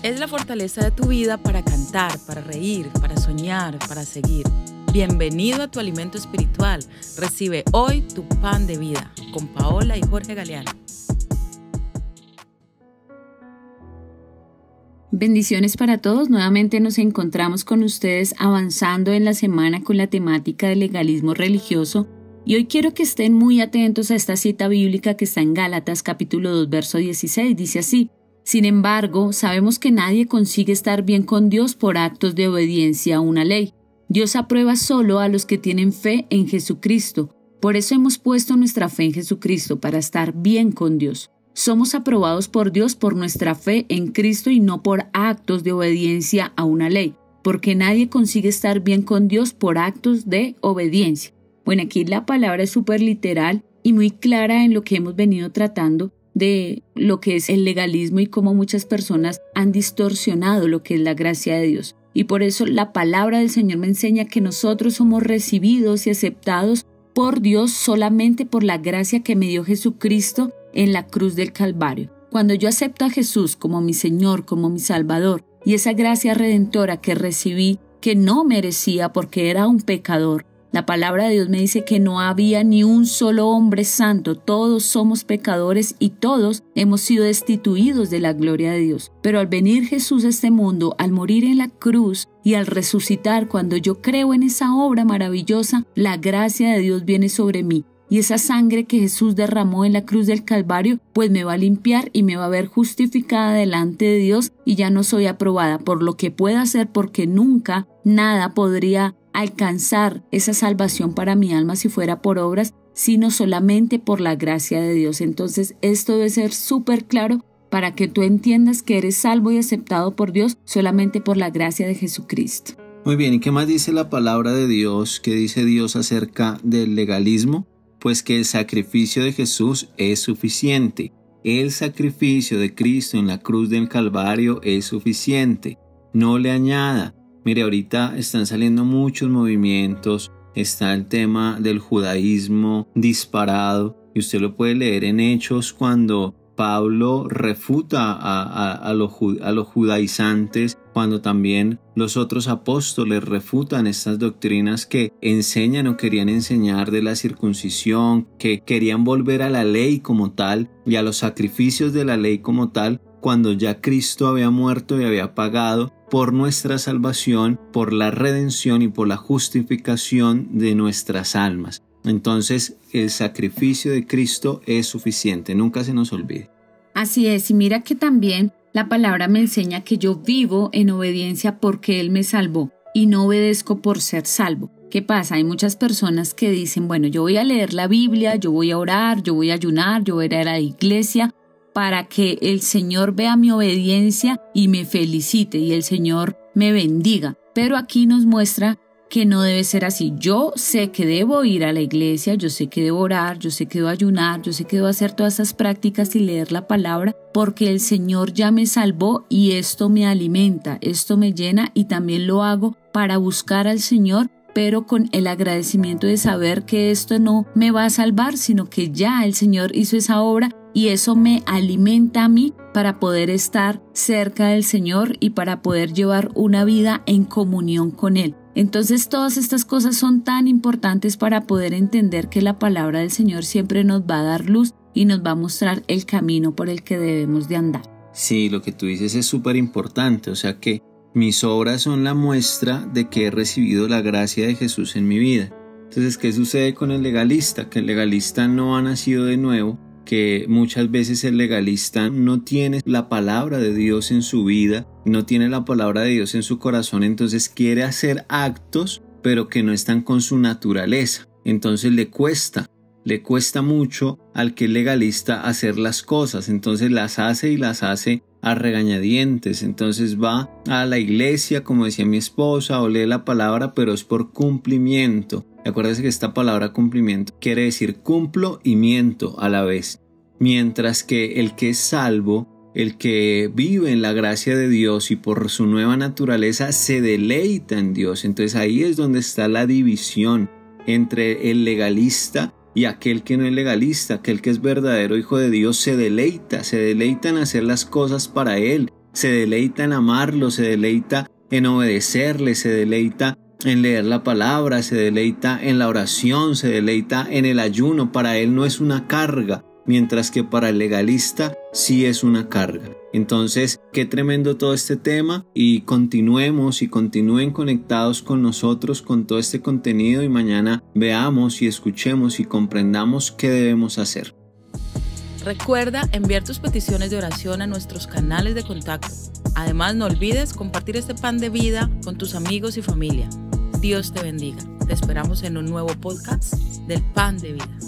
Es la fortaleza de tu vida para cantar, para reír, para soñar, para seguir. Bienvenido a tu alimento espiritual. Recibe hoy tu pan de vida con Paola y Jorge Galeano. Bendiciones para todos. Nuevamente nos encontramos con ustedes avanzando en la semana con la temática del legalismo religioso. Y hoy quiero que estén muy atentos a esta cita bíblica que está en Gálatas capítulo 2, verso 16. Dice así: sin embargo, sabemos que nadie consigue estar bien con Dios por actos de obediencia a una ley. Dios aprueba solo a los que tienen fe en Jesucristo. Por eso hemos puesto nuestra fe en Jesucristo, para estar bien con Dios. Somos aprobados por Dios por nuestra fe en Cristo y no por actos de obediencia a una ley, porque nadie consigue estar bien con Dios por actos de obediencia. Bueno, aquí la palabra es súper literal y muy clara en lo que hemos venido tratando de lo que es el legalismo y cómo muchas personas han distorsionado lo que es la gracia de Dios. Y por eso la palabra del Señor me enseña que nosotros somos recibidos y aceptados por Dios solamente por la gracia que me dio Jesucristo en la cruz del Calvario. Cuando yo acepto a Jesús como mi Señor, como mi Salvador, y esa gracia redentora que recibí, que no merecía porque era un pecador, la palabra de Dios me dice que no había ni un solo hombre santo, todos somos pecadores y todos hemos sido destituidos de la gloria de Dios. Pero al venir Jesús a este mundo, al morir en la cruz y al resucitar, cuando yo creo en esa obra maravillosa, la gracia de Dios viene sobre mí. Y esa sangre que Jesús derramó en la cruz del Calvario, pues me va a limpiar y me va a ver justificada delante de Dios y ya no soy aprobada por lo que pueda hacer, porque nunca nada podría alcanzar esa salvación para mi alma si fuera por obras, sino solamente por la gracia de Dios. Entonces esto debe ser súper claro para que tú entiendas que eres salvo y aceptado por Dios solamente por la gracia de Jesucristo. Muy bien, ¿y qué más dice la palabra de Dios? ¿Qué dice Dios acerca del legalismo? Pues que el sacrificio de Jesús es suficiente. El sacrificio de Cristo en la cruz del Calvario es suficiente. No le añada. Mire, ahorita están saliendo muchos movimientos, está el tema del judaísmo disparado, y usted lo puede leer en Hechos cuando Pablo refuta a los judaizantes, cuando también los otros apóstoles refutan estas doctrinas que enseñan o querían enseñar de la circuncisión, que querían volver a la ley como tal y a los sacrificios de la ley como tal, cuando ya Cristo había muerto y había pagado por nuestra salvación, por la redención y por la justificación de nuestras almas. Entonces, el sacrificio de Cristo es suficiente, nunca se nos olvide. Así es, y mira que también la palabra me enseña que yo vivo en obediencia porque Él me salvó y no obedezco por ser salvo. ¿Qué pasa? Hay muchas personas que dicen, bueno, yo voy a leer la Biblia, yo voy a orar, yo voy a ayunar, yo voy a ir a la iglesia, para que el Señor vea mi obediencia y me felicite y el Señor me bendiga. Pero aquí nos muestra que no debe ser así. Yo sé que debo ir a la iglesia, yo sé que debo orar, yo sé que debo ayunar, yo sé que debo hacer todas esas prácticas y leer la palabra, porque el Señor ya me salvó y esto me alimenta, esto me llena, y también lo hago para buscar al Señor, pero con el agradecimiento de saber que esto no me va a salvar, sino que ya el Señor hizo esa obra y eso me alimenta a mí para poder estar cerca del Señor y para poder llevar una vida en comunión con Él. Entonces todas estas cosas son tan importantes para poder entender que la palabra del Señor siempre nos va a dar luz y nos va a mostrar el camino por el que debemos de andar. Sí, lo que tú dices es súper importante, o sea que mis obras son la muestra de que he recibido la gracia de Jesús en mi vida. Entonces, ¿qué sucede con el legalista? Que el legalista no ha nacido de nuevo, que muchas veces el legalista no tiene la palabra de Dios en su vida, no tiene la palabra de Dios en su corazón, entonces quiere hacer actos, pero que no están con su naturaleza. Entonces le cuesta mucho al que es legalista hacer las cosas, entonces las hace y las hace a regañadientes. Entonces va a la iglesia, como decía mi esposa, o lee la palabra, pero es por cumplimiento. Acuérdense que esta palabra cumplimiento quiere decir cumplo y miento a la vez. Mientras que el que es salvo, el que vive en la gracia de Dios y por su nueva naturaleza se deleita en Dios. Entonces ahí es donde está la división entre el legalista y aquel que no es legalista. Aquel que es verdadero hijo de Dios se deleita en hacer las cosas para Él, se deleita en amarlo, se deleita en obedecerle, se deleita en leer la palabra, se deleita en la oración, se deleita en el ayuno. Para él no es una carga, mientras que para el legalista sí es una carga. Entonces, qué tremendo todo este tema, y continuemos y continúen conectados con nosotros con todo este contenido, y mañana veamos y escuchemos y comprendamos qué debemos hacer. Recuerda enviar tus peticiones de oración a nuestros canales de contacto. Además, no olvides compartir este pan de vida con tus amigos y familia. Dios te bendiga. Te esperamos en un nuevo podcast del Pan de Vida.